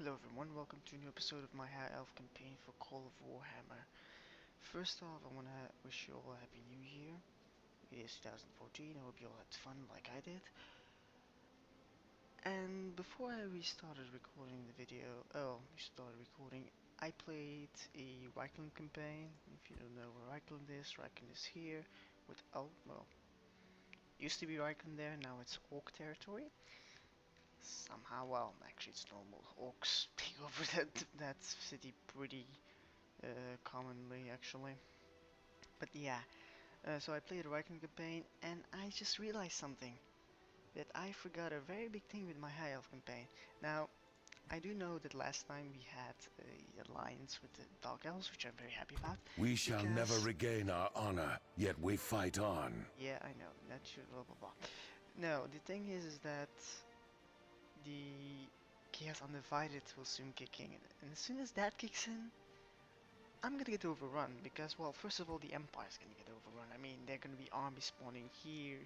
Hello everyone, welcome to a new episode of my High Elf campaign for Call of Warhammer. First off, I want to wish you all a Happy New Year. It is 2014, I hope you all had fun like I did. And before I restarted recording the video, I played a Reichland campaign. If you don't know where Reichland is here with used to be Reichland there, now it's Orc territory. Somehow, well, actually it's normal. Orcs take over that city pretty commonly, actually. But yeah, so I played a Viking campaign, and I just realized something. That I forgot a very big thing with my High Elf campaign. Now, I do know that last time we had an alliance with the Dark Elves, which I'm very happy about. We shall never regain our honor, yet we fight on. Yeah, I know, that should blah blah blah. No, the thing is that the Chaos Undivided will soon kick in, and as soon as that kicks in, I'm gonna get overrun, because, well, first of all, the Empire's gonna get overrun. I mean, they're gonna be armies spawning here,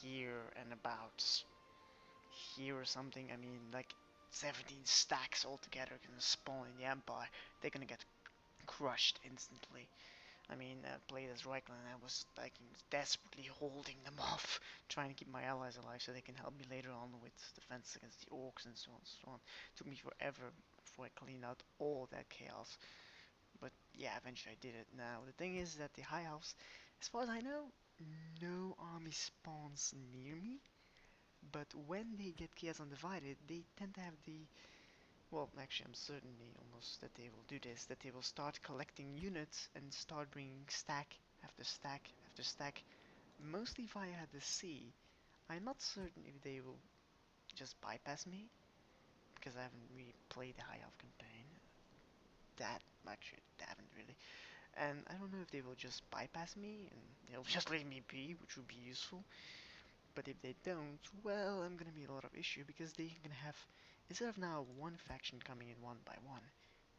here, and about here or something. I mean, like, 17 stacks altogether gonna spawn in the Empire. They're gonna get crushed instantly. I mean, I played as Reichland, and I was, like, desperately holding them off, trying to keep my allies alive so they can help me later on with defense against the orcs and so on and so on. It took me forever before I cleaned out all that chaos. But yeah, eventually I did it. Now, the thing is that the High Elves, as far as I know, no army spawns near me. But when they get Chaos Undivided, they tend to have the... Well, actually, I'm certainly almost that they will do this, that they will start collecting units and start bringing stack after stack after stack, mostly via the sea. I'm not certain if they will just bypass me, because I haven't really played the High Elf campaign. Actually, they haven't really. And I don't know if they will just bypass me and they'll just leave me be, which would be useful. But if they don't, well, I'm gonna be a lot of issue, because they're gonna have, instead of now one faction coming in one by one,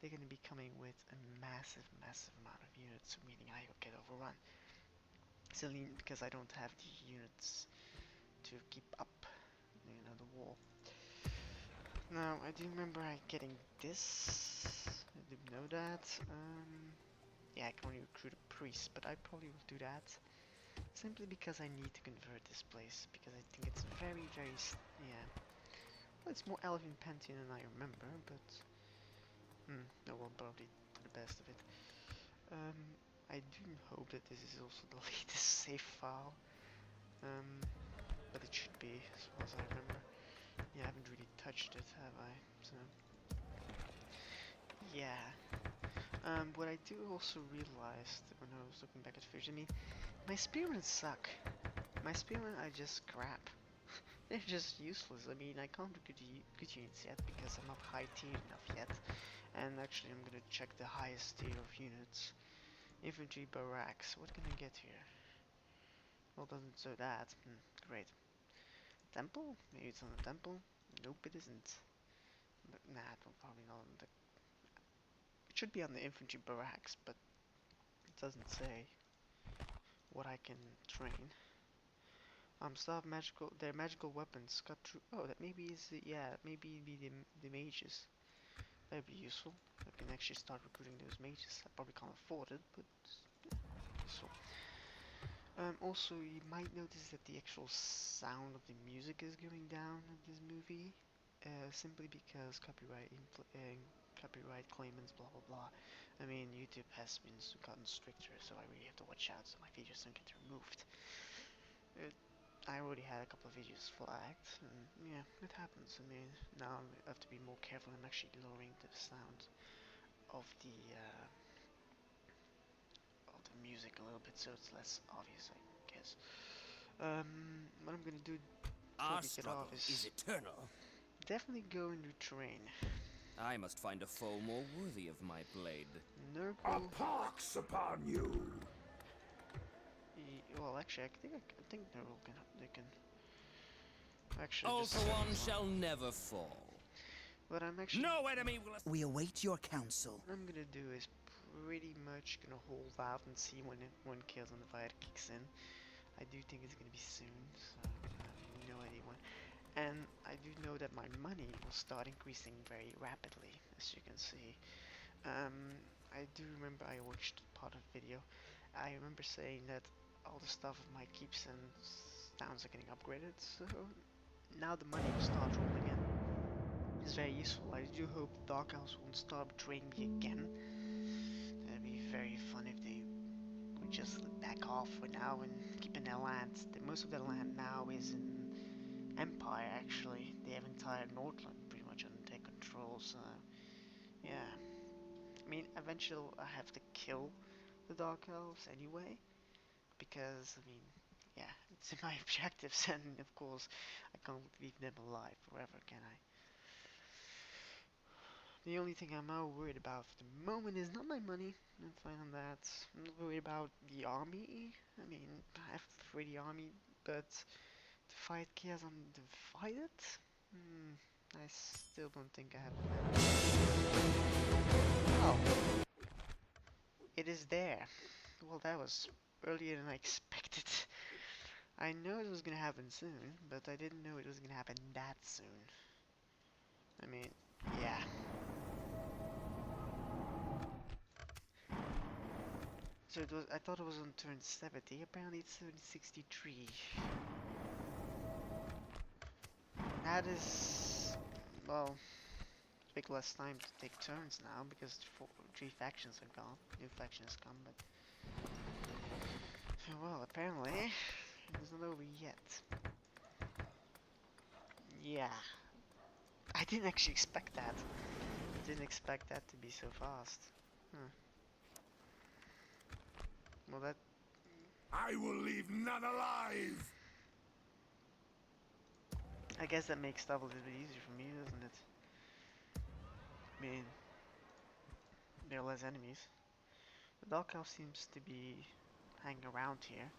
they're gonna be coming with a massive amount of units, meaning I will get overrun. Simply because I don't have the units to keep up, the wall. Now, I do remember getting this. I didn't know that. Yeah, I can only recruit a priest, but I probably will do that. Simply because I need to convert this place, because I think it's very, yeah. Well, it's more Elven Pantheon than I remember, but... no, well, probably for the best of it. I do hope that this is also the latest save file. But it should be, as far as I remember. Yeah, I haven't really touched it, have I? So... yeah. What I do also realize when I was looking back at footage, I mean, my spearmen suck. My spearmen are just crap. They're just useless. I mean, I can't do good units yet because I'm not high tier enough yet. And actually, I'm gonna check the highest tier of units. Infantry barracks. What can I get here? Well, doesn't show that. Great. Temple? Maybe it's on the temple? Nope, it isn't. But, nah, probably not on the... It should be on the infantry barracks, but it doesn't say what I can train. Staff magical, their magical weapons cut through. Oh, that maybe is yeah, maybe be the mages. That'd be useful. I can actually start recruiting those mages. I probably can't afford it, but yeah, useful. Also, you might notice that the actual sound of the music is going down in this movie, simply because copyright claimants, blah blah blah. I mean, YouTube has been gotten stricter, so I really have to watch out so my videos don't get removed. I already had a couple of videos flagged, and yeah, it happens. I mean, now I have to be more careful. I'm actually lowering the sound of the music a little bit, so it's less obvious, I guess. What I'm gonna do before Our we get struggle off is eternal. definitely go and retrain. I must find a foe more worthy of my blade. A Nurgle. pox upon you! Well, actually, I think Nurgle can actually All just for one shall never fall. But I'm actually No enemy will... We await your counsel. what I'm gonna do is pretty much gonna hold out and see when Chaos Undivided kicks in. I do think it's gonna be soon, so I have no idea when. And I do know that my money will start increasing very rapidly, as you can see. I do remember I watched part of the video. I remember saying that all the stuff of my keeps and towns are getting upgraded, so now the money will start rolling in. It's very useful. I do hope the Dark Elves won't start betraying me again. That'd be very fun if they would just back off for now and keep in their land. Most of their land now is in Empire, actually. They have entire Nordland pretty much under their control, so yeah. I mean, eventually I have to kill the Dark Elves anyway, because, I mean, yeah, it's in my objectives, and of course, I can't leave them alive forever, can I? The only thing I'm now worried about for the moment is not my money. I'm fine on that. I'm not worried about the army. I mean, I have a pretty army, but to fight Chaos Undivided? I still don't think I have a plan. Oh, it is there. Well, that was earlier than I expected. I know it was gonna happen soon, but I didn't know it was gonna happen that soon. I mean, yeah. So it was. I thought it was on turn 70. Apparently, it's turn 63. That is, well, take less time to take turns now because three factions are gone. New factions come, but well, apparently it's not over yet. Yeah, I didn't actually expect that. I didn't expect that to be so fast. Huh. Well, that. I will leave none alive! I guess that makes stuff a little bit easier for me, doesn't it? I mean, there are less enemies. The Dark Elf seems to be hanging around here,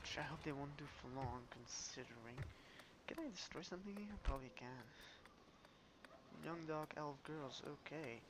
which I hope they won't do for long, considering. Can I destroy something here? Probably can. Young Dark Elf girls, okay.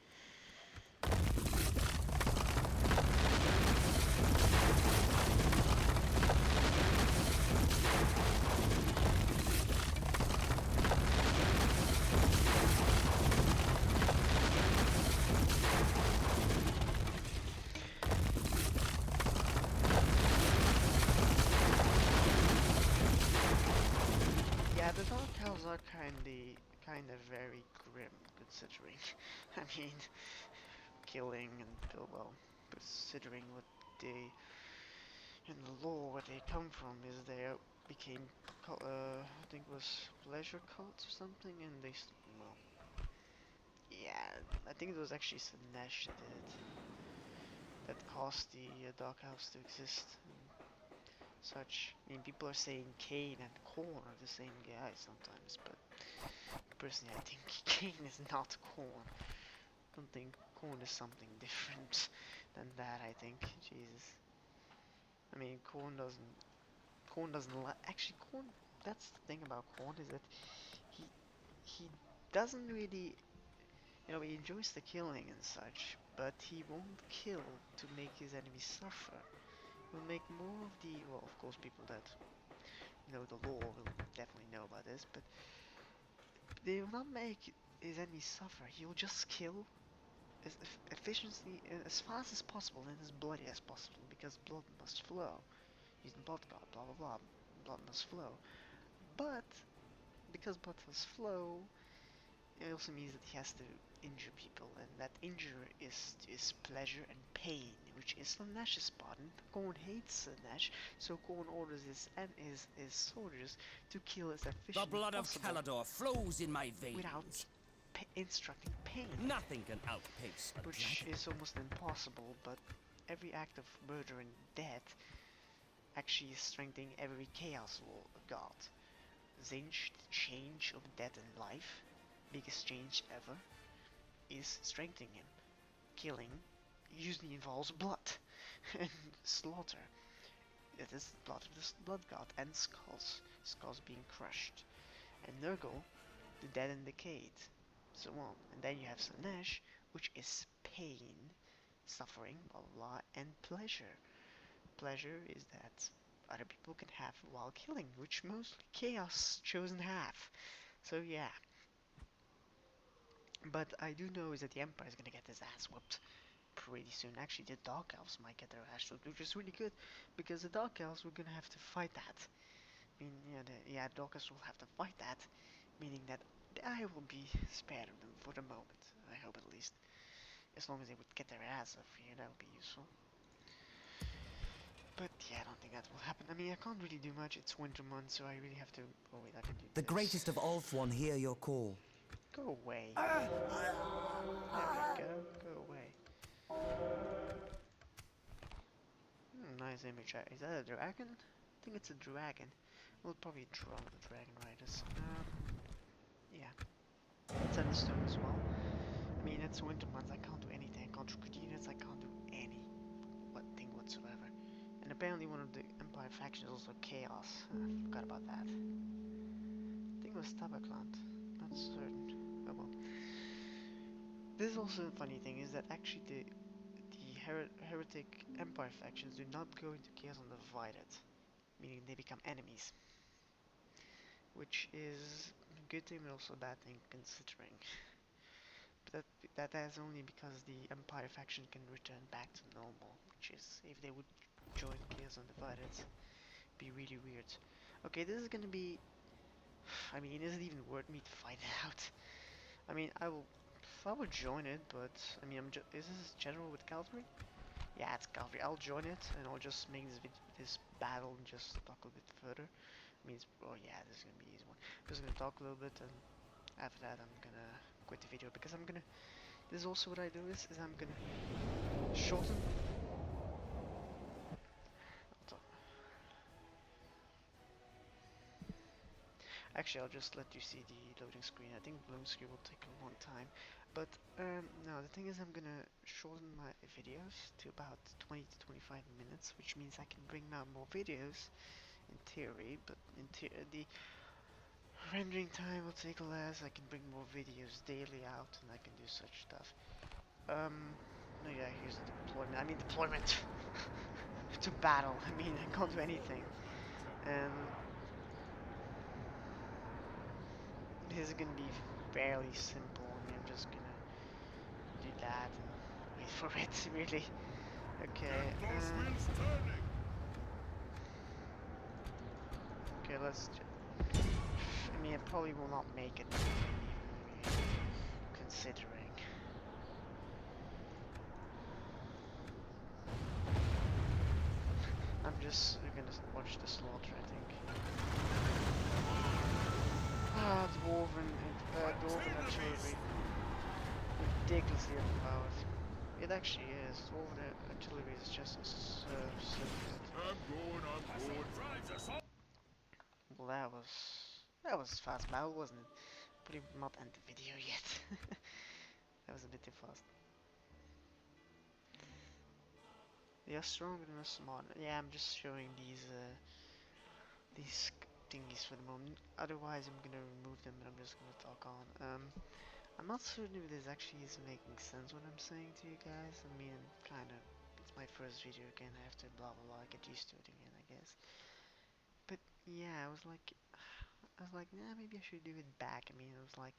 Yeah, the Dark Elves are kinda very grim, considering. I mean, killing and, well, considering what they, in the lore, where they come from, is they became, I think it was pleasure cults or something, and they, well, yeah, I think it was actually Slanesh that caused the Dark Elves to exist and such. I mean, people are saying Cain and Corn are the same guy sometimes, but personally, I think Cain is not Corn. I don't think Corn is something different than that. I think, Jesus. I mean, Corn doesn't actually Corn. That's the thing about Corn is that he he doesn't really, he enjoys the killing and such, but he won't kill to make his enemies suffer. He'll make more of the, well, of course, people that know the lore will definitely know about this, but they will not make his enemies suffer. He'll just kill as efficiently, as fast as possible, and as bloody as possible, because blood must flow. He's the blood god, blah blah blah. Blood must flow. But because blood must flow, it also means that he has to injure people, and that injure is pleasure and pain, which is Slanesh's part. And Khorne hates Slanesh, so Khorne orders his soldiers to kill as The efficiently blood of possible Calador flows in my without veins. instructing pain, Nothing can outpace a which dragon. is almost impossible. But every act of murder and death actually is strengthening every chaos god. Zinch, the change of death and life, biggest change ever, is strengthening him. Killing usually involves blood and slaughter. It is the blood of the blood god and skulls being crushed. And Nurgle, the dead and decayed, so on. And then you have Slanesh, which is pain, suffering, blah blah blah, and pleasure. Pleasure is that other people can have while killing, which mostly Chaos chosen have. So yeah. But I do know is that the Empire is gonna get his ass whooped pretty soon. Actually, the Dark Elves might get their ass whooped, which is really good, because the Dark Elves, we're gonna have to fight that. I mean, yeah, Dark Elves will have to fight that, meaning that I will be spared of them for the moment. I hope at least. As long as they would get their ass off here, that would be useful. But yeah, I don't think that will happen. I mean, I can't really do much. It's winter month, so I really have to. Oh wait, I can do The this. greatest of Ulthuan hear your call. Go away. There we go. Go away. Nice image. Is that a dragon? I think it's a dragon. We'll probably draw the dragon riders. Yeah. It's Thunderstone as well. I mean, it's winter months. I can't do anything. I can't recruit units. I can't do any thing whatsoever. And apparently, one of the Empire factions is also Chaos. I forgot about that. I think it was Tabakland. Not certain. Oh well. This is also a funny thing, is that actually the heretic Empire factions do not go into Chaos Undivided, meaning they become enemies, which is a good thing but also a bad thing considering. But that is only because the Empire faction can return back to normal, which is if they would join Chaos Undivided, be really weird. Okay, this is gonna be. I mean, is it even worth me to fight it out? I mean, I will join it, but I mean, is this general with cavalry? Yeah, it's cavalry. I'll join it, and I'll just make this battle just talk a bit further. I mean, oh yeah, this is gonna be an easy one. I'm just gonna talk a little bit, and after that, I'm gonna quit the video because I'm gonna. This is also what I do is I'm gonna shorten. Actually, I'll just let you see the loading screen. I think the loading screen will take a long time. But, no, the thing is I'm gonna shorten my videos to about 20 to 25 minutes, which means I can bring out more videos, in theory, but the rendering time will take less. I can bring more videos daily out, and I can do such stuff. No, yeah, here's the deployment. I mean, deployment to battle. I mean, I can't do anything. And this is gonna be fairly simple. I mean, I'm just gonna do that and wait for it, really. Okay, okay, I mean, I probably will not make it, considering. I'm just gonna watch the slaughter, I think. Ah, Dwarven artillery. Ridiculously overpowered. It actually is. Dwarven artillery is just so good. Well, that was fast battle, wasn't it? Probably not end the video yet. That was a bit too fast. They are stronger than us, smart. Yeah, I'm just showing these thingies for the moment. Otherwise, I'm gonna remove them, and I'm just gonna talk on. I'm not certain if this actually is making sense what I'm saying to you guys. I mean, kinda. It's my first video again. I have to blah blah blah get used to it again, I guess. But yeah, nah, maybe I should do it back. I mean, it was like,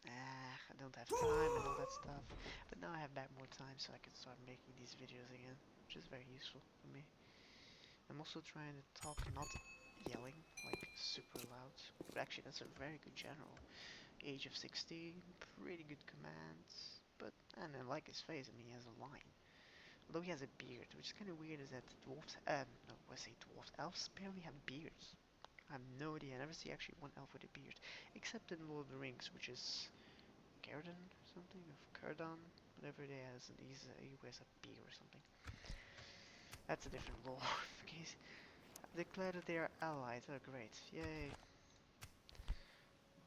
I don't have time and all that stuff. But now I have back more time, so I can start making these videos again, which is very useful for me. I'm also trying to talk, not yelling, like super loud. But actually, that's a very good general. Age of 16, pretty good commands. But, and I like his face. I mean, he has a line. Although he has a beard, which is kind of weird, is that dwarves, no, I say dwarves, elves apparently have beards. I have no idea. I never see actually one elf with a beard, except in Lord of the Rings, which is Caradan or something, of Caradan, whatever it is, and he wears a beard or something. That's a different lore. Okay, declare that they are allies. Oh, great! Yay!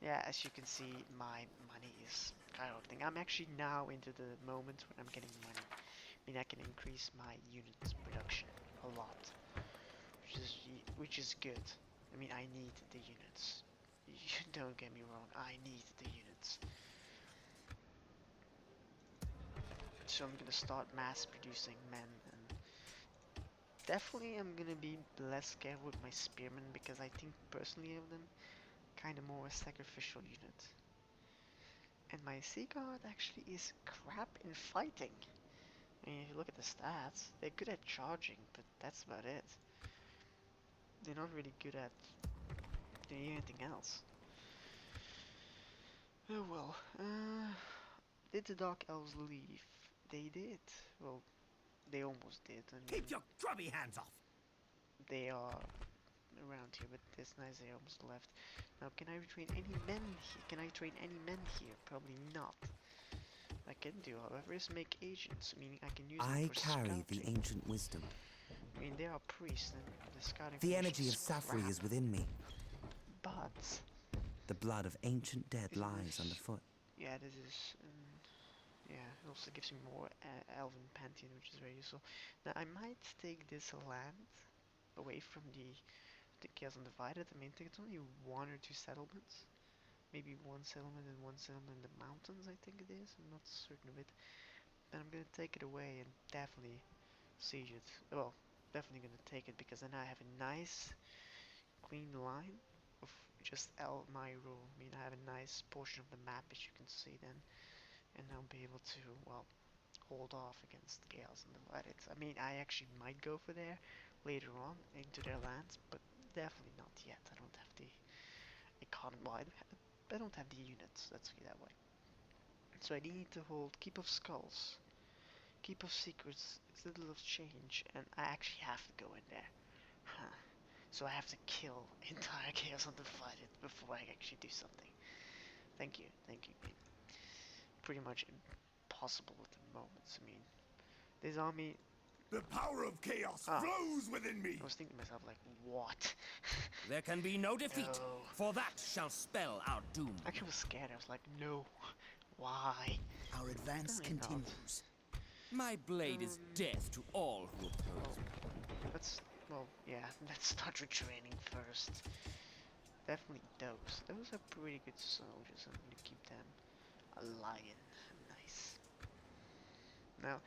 Yeah, as you can see, my money is skyrocketing. I'm actually now into the moment when I'm getting money. I mean, I can increase my units production a lot, which is good. I mean, I need the units. Don't get me wrong, I need the units. So I'm gonna start mass producing men, and Definitely I'm gonna be less careful with my spearmen because I think personally of them kind of more a sacrificial unit. And my sea guard actually is crap in fighting. I mean, if you look at the stats, they're good at charging, but that's about it. They're not really good at doing anything else. Oh well. Did the Dark Elves leave? They did. Well, they almost did. I mean, Keep your grubby hands off! they are around here, but it's nice they almost left. Now, can I train any men here? Can I train any men here? Probably not. I can do, however, is make agents, meaning I can use them I for carry the scouting. ancient wisdom. I mean, they are priests, and the scouting The information energy of is Safri crap, is within me. but The blood of ancient dead isn't lies this- underfoot. yeah, this is, yeah, it also gives me more Elven Pantheon, which is very useful. Now, I might take this land away from the Chaos Undivided. I mean, I think it's only one or two settlements. Maybe one settlement and one settlement in the mountains, I think it is. I'm not certain of it. Then I'm gonna take it away and definitely siege it. Well, definitely gonna take it because then I have a nice clean line of just my rule. I mean, I have a nice portion of the map, as you can see then, and I'll be able to, well, hold off against Chaos Undivided. I mean, I actually might go for there later on into their lands, but definitely not yet. I don't have the well, I don't have the units, let's say that way. So I need to hold Keep of Skulls, Keep of Secrets, Citadel of Change, and I actually have to go in there. Huh. So I have to kill entire Chaos Undivided before I actually do something. Thank you, mate. Pretty much impossible at the moment. I mean, this army. The power of chaos Ah. flows within me! I was thinking to myself, like, what? There can be no defeat, No. for that shall spell our doom. Actually, I was scared. I was like, no. Why? Our advance Apparently not. continues. My blade is death to all who oppose me. Well, yeah, let's start retraining first. Definitely those. Those are pretty good soldiers. I'm gonna keep them. A lion. Nice. Now,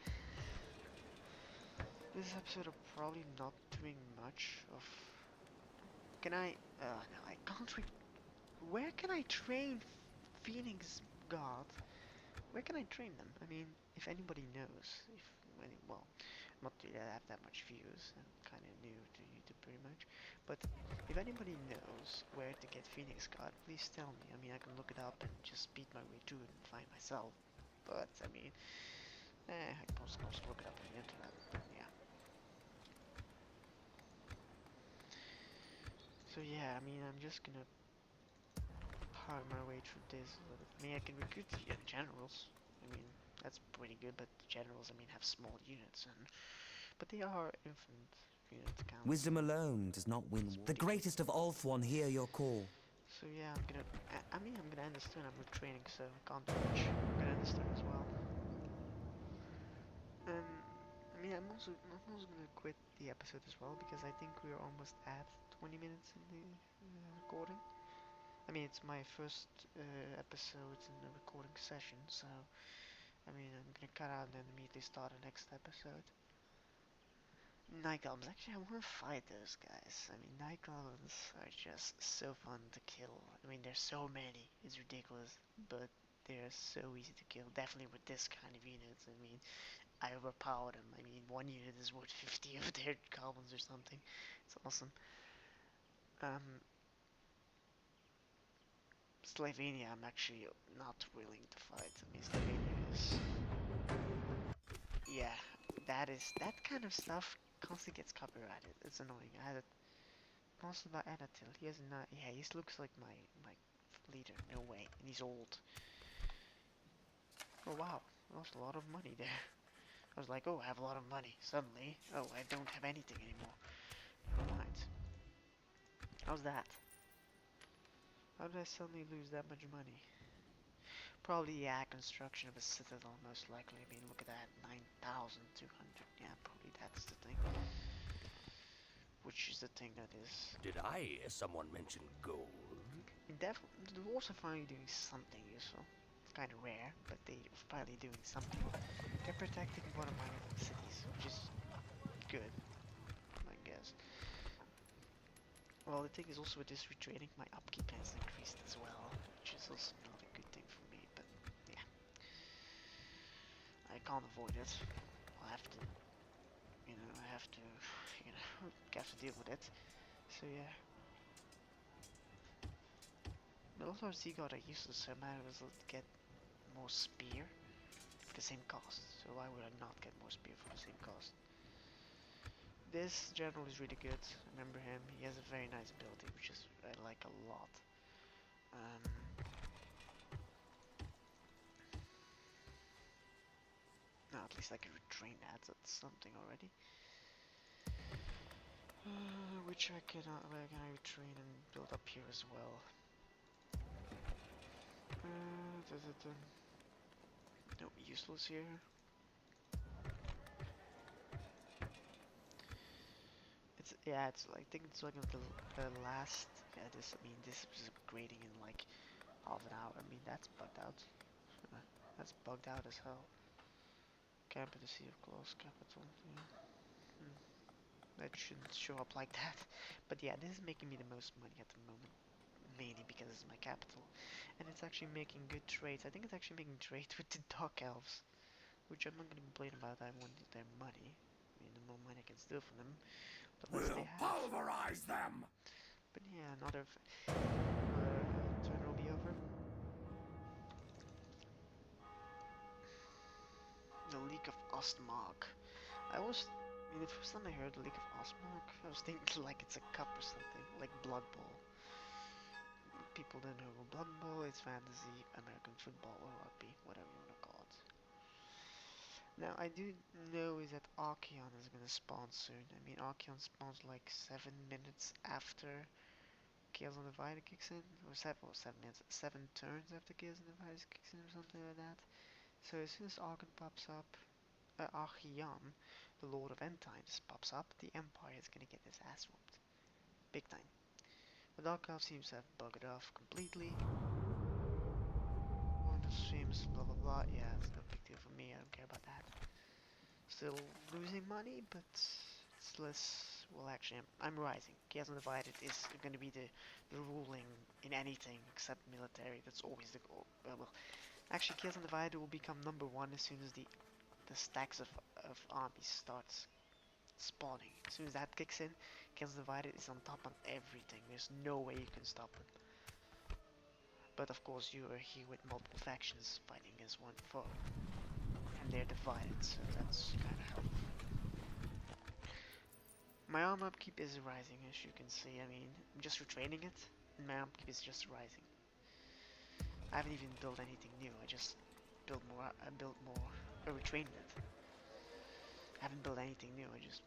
this episode of probably not doing much of... Can I... no, I can't where can I train Phoenix God? Where can I train them? I mean, if anybody knows, well, not that I have that much views, I'm kind of new to YouTube pretty much, but if anybody knows where to get Phoenix God, please tell me. I mean, I can look it up and just speed my way through it and find myself, but, I mean, I can also look it up on the internet, but yeah. So yeah, I mean, I'm just gonna power my way through this a little bit. I mean, I can recruit the generals. I mean, that's pretty good, but the generals, I mean, have small units, but they are infinite unit counts. Wisdom alone does not win. The greatest of Ulthuan hear your call. So yeah, I'm gonna end this turn. I'm retraining, so I can't do much. I'm gonna end this turn as well. I mean, I'm also gonna quit the episode as well because I think we're almost at 20 minutes in the recording. I mean, it's my first episode in the recording session, so I mean, I'm gonna cut out and then immediately start the next episode. Night Goblins, actually, I want to fight those guys. I mean, Night Goblins are just so fun to kill. I mean, there's so many, it's ridiculous, but they're so easy to kill. Definitely with this kind of units. I mean, I overpower them. I mean, one unit is worth 50 of their goblins or something. It's awesome. Slovenia, I'm actually not willing to fight. I mean, Slovenia is... Yeah, that kind of stuff constantly gets copyrighted. It's annoying. I had it constantly by Anatil. He has not... Yeah, he looks like my leader. No way. And he's old. Oh wow, I lost a lot of money there. I was like, oh, I have a lot of money. Suddenly, oh, I don't have anything anymore. Never mind. How's that? How did I suddenly lose that much money? Probably, yeah, construction of a citadel, most likely. I mean, look at that, 9,200. Yeah, probably that's the thing. Which is the thing that is... Did I hear someone mention gold? Definitely, the dwarves are finally doing something useful. It's kind of rare, but they're finally doing something. They're protecting one of my cities, which is good. Well, the thing is also with this retraining, my upkeep has increased as well, which is also not a good thing for me, but yeah. I can't avoid it. I'll have to, I have to, have to deal with it. So yeah. But also Sea God I used to, so I might as well get more spear for the same cost. So why would I not get more spear for the same cost? This general is really good. Remember him. He has a very nice ability, which is I like a lot. Now at least I can retrain that. That's something already. Which I can retrain and build up here as well. No, useless here. It's I think it's like the last. Yeah, this was upgrading in like half an hour. I mean that's bugged out. That's bugged out as hell. Camp at the Sea of Close Capital. Yeah. That shouldn't show up like that. But yeah, this is making me the most money at the moment. Mainly because it's my capital. And it's actually making good trades. I think it's actually making trades with the Dark Elves. Which I'm not going to complain about. I wanted their money. I mean, the more money I can steal from them, the less they We'll have. pulverize them! But yeah, another turn will be over. The League of Ostmark. The first time I heard the League of Ostmark, I was thinking like it's a cup or something, like Blood Bowl. People don't know what Blood Bowl, it's fantasy, American football, or rugby, whatever you want to call it. Now, I do know is that Archeon is gonna spawn soon. I mean, Archeon spawns like 7 minutes after Chaos Undivided kicks in, or 7 minutes, 7 turns after Chaos Undivided kicks in, or something like that. So as soon as Archeon pops up, Archeon, the Lord of End Times, pops up, the Empire is gonna get his ass whooped. Big time. The Dark Elf seems to have bugged off completely. The streams, blah blah blah. Yeah, it's no big deal for me. I don't care about that. Still losing money, but it's less. Well, actually, I'm rising. Chaos Undivided is going to be the ruling in anything except military. That's always the goal. Well, actually, Chaos Undivided will become #1 as soon as the stacks of armies starts spawning. As soon as that kicks in, Chaos Undivided is on top on everything. There's no way you can stop it. But of course you are here with multiple factions fighting against one foe. And they're divided, so that's kind of helpful. My armor upkeep is rising, as you can see. I mean, I'm just retraining it, and my upkeep is just rising. I haven't even built anything new, I just built more, I retrained it. I haven't built anything new, I just...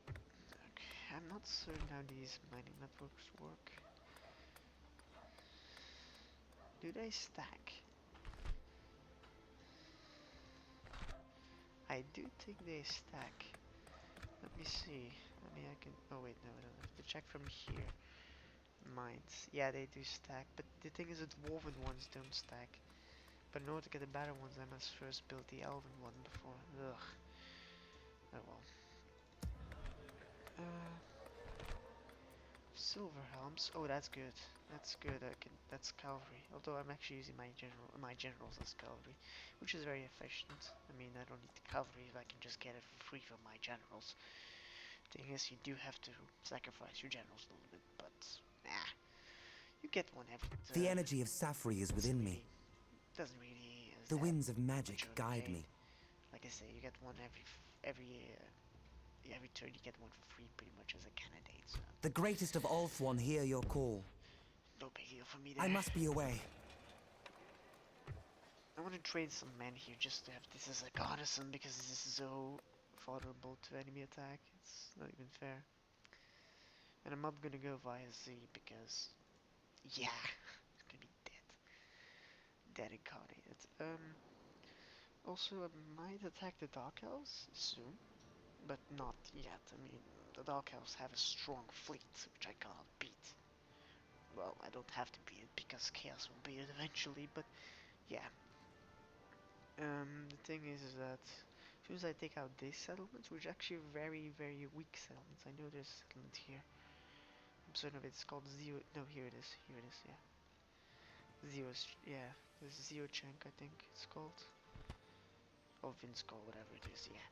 Okay, I'm not certain how these mining networks work. Do they stack? I do think they stack. Let me see. I mean, I can... Oh wait, no, I don't have to check from here. Mines. Yeah, they do stack, but the thing is the dwarven ones don't stack. But in order to get the better ones, I must first build the elven one before... Ugh. Oh well. Silver helms. Oh, that's good. That's good. That's cavalry. Although I'm actually using my generals as cavalry, which is very efficient. I mean, I don't need the cavalry if I can just get it for free from my generals. Thing is, you do have to sacrifice your generals a little bit, but you get one every. The energy of Safri is within me. Doesn't really. The winds of magic guide me. Like I say, you get one every turn. You get one for free, pretty much as a candidate. So. The greatest of Ulthuan hear your call. No big deal for me there. I must be away. I want to trade some men here just to have this as a garrison because this is so vulnerable to enemy attack. It's not even fair. And I'm not gonna go via Z because, yeah, it's gonna be dead. Dead incarnated. Also, I might attack the Dark Elves soon, but not yet. I mean, the Dark Elves have a strong fleet, which I cannot beat. Well, I don't have to beat it because Chaos will beat it eventually, but yeah. The thing is that As soon as I take out these settlements, which are actually very, very weak settlements. I know there's a settlement here. I'm certain of it. It's called Zio. No, here it is. Here it is. Yeah. Zio's. Yeah. There's Ziochenk, I think it's called. Or Vinskol, whatever it is. Yeah.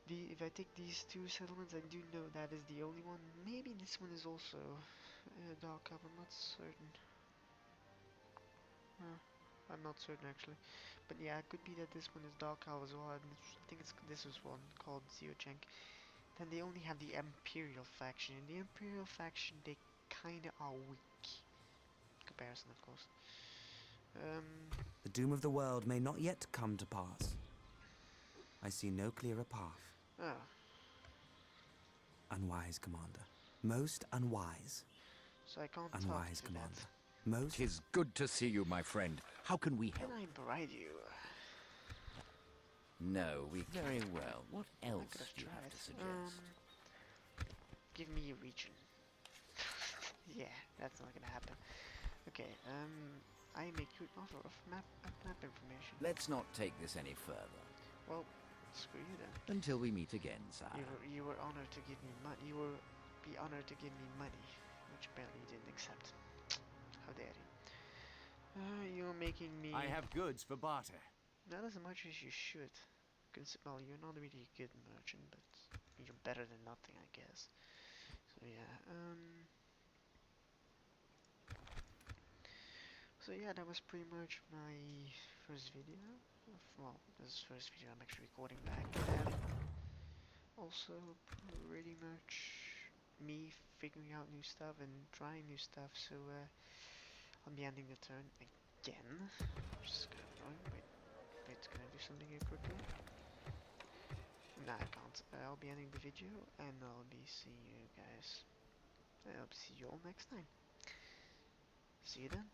If I take these two settlements, I do know that is the only one. Maybe this one is also Dark Elf. I'm not certain. I'm not certain actually, but yeah, it could be that this one is Dark Elf as well. And I think this is one called Ziochenk. Then they only have the Imperial faction. In the Imperial faction, they kinda are weak. In comparison, of course. The doom of the world may not yet come to pass. I see no clearer path. Oh, Unwise, Commander. Most unwise. so I can't Unwise, talk to Commander. that. Most. 'Tis good to see you, my friend. How can we Can help? I bribe you? No, we very well. What I else could have do you have tried. to suggest? Give me a region. Yeah, that's not gonna happen. Okay, I make you an offer of map information. Let's not take this any further. Well, screw you then. Until we meet again, sire. You were honored to give me money. You will be honored to give me money, which apparently you didn't accept. How dare you? You're making me I have goods for barter. not as much as you should. Well, you're not really a good merchant, but you're better than nothing, I guess. So yeah, so yeah, that was pretty much my first video. Well, this is the first video I'm actually recording back. And also, pretty much me figuring out new stuff and trying new stuff. So I'll be ending the turn again. Just kind of annoying. Wait, can I do something here quickly? Nah, I can't. I'll be ending the video, and I'll be seeing you guys. I'll see you all next time. See you then.